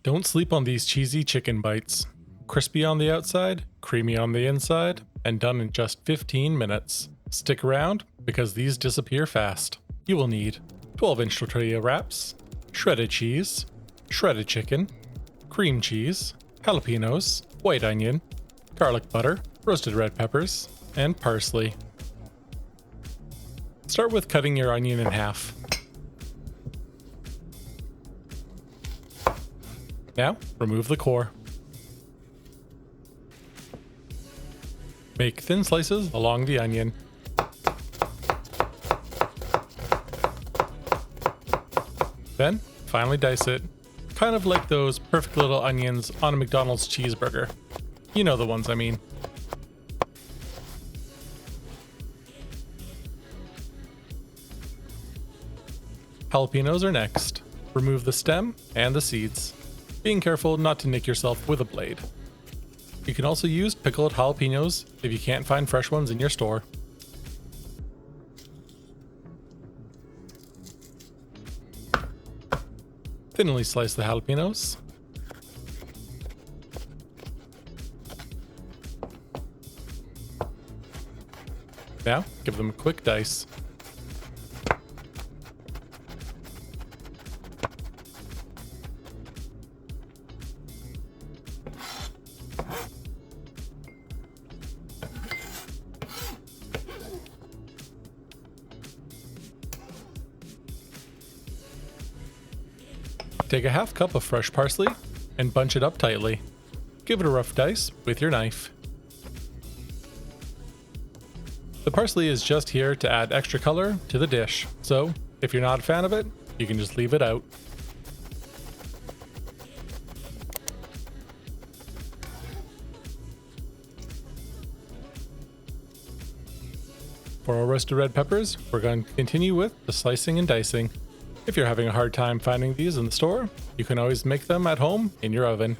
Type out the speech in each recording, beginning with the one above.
Don't sleep on these cheesy chicken bites. Crispy on the outside, creamy on the inside, and done in just 15 minutes. Stick around because these disappear fast. You will need 12-inch tortilla wraps, shredded cheese, shredded chicken, cream cheese, jalapeños, white onion, garlic butter, roasted red peppers, and parsley. Start with cutting your onion in half. Now, remove the core. Make thin slices along the onion. Then, finely dice it, kind of like those perfect little onions on a McDonald's cheeseburger. You know the ones I mean. Jalapeños are next. Remove the stem and the seeds, being careful not to nick yourself with a blade. You can also use pickled jalapeños if you can't find fresh ones in your store. Thinly slice the jalapeños. Now, give them a quick dice. Take a half cup of fresh parsley and bunch it up tightly. Give it a rough dice with your knife. The parsley is just here to add extra color to the dish, so if you're not a fan of it, you can just leave it out. For our roasted red peppers, we're going to continue with the slicing and dicing. If you're having a hard time finding these in the store, you can always make them at home in your oven.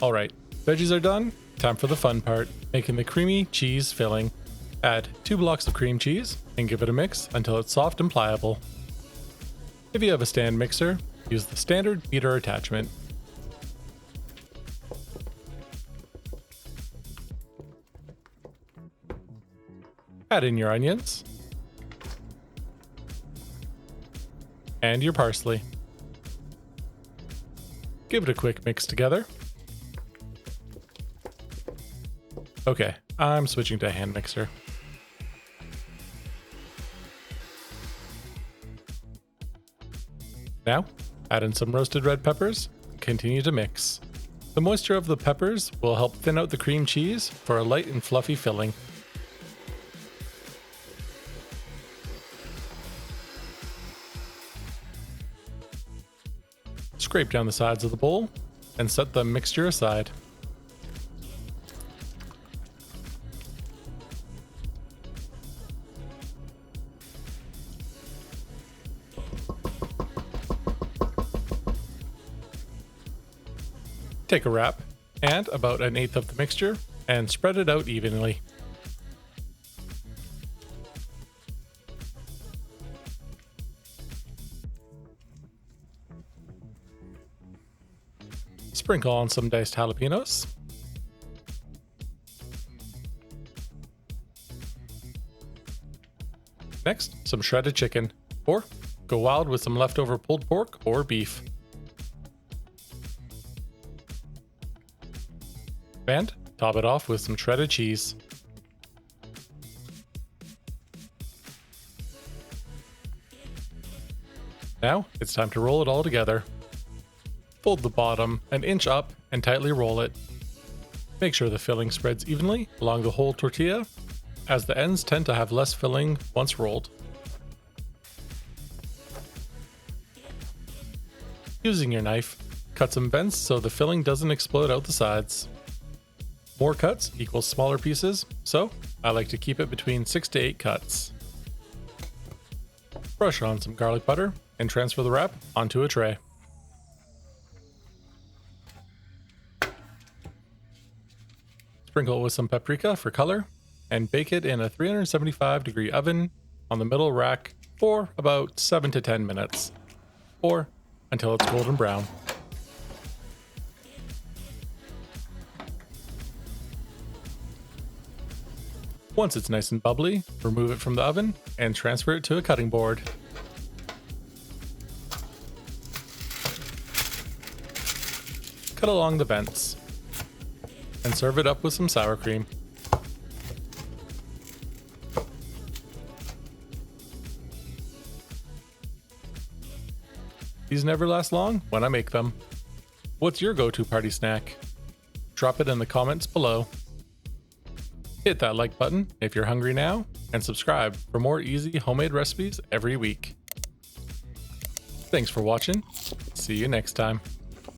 Alright, veggies are done. Time for the fun part, making the creamy cheese filling. Add 2 blocks of cream cheese and give it a mix until it's soft and pliable. If you have a stand mixer, use the standard beater attachment. Add in your onions and your parsley. Give it a quick mix together. Okay, I'm switching to a hand mixer. Now, add in some roasted red peppers, continue to mix. The moisture of the peppers will help thin out the cream cheese for a light and fluffy filling. Scrape down the sides of the bowl and set the mixture aside. Take a wrap and about 1/8 of the mixture and spread it out evenly. Sprinkle on some diced jalapeños. Next, some shredded chicken, or go wild with some leftover pulled pork or beef. And top it off with some shredded cheese. Now it's time to roll it all together. Fold the bottom 1 inch up and tightly roll it. Make sure the filling spreads evenly along the whole tortilla, as the ends tend to have less filling once rolled. Using your knife, cut some vents so the filling doesn't explode out the sides. More cuts equals smaller pieces, so I like to keep it between 6 to 8 cuts. Brush on some garlic butter and transfer the wrap onto a tray. Sprinkle with some paprika for color, and bake it in a 375-degree oven on the middle rack for about 7 to 10 minutes, or until it's golden brown. Once it's nice and bubbly, remove it from the oven and transfer it to a cutting board. Cut along the vents and serve it up with some sour cream. These never last long when I make them. What's your go-to party snack? Drop it in the comments below. Hit that like button if you're hungry now, and subscribe for more easy homemade recipes every week. Thanks for watching. See you next time.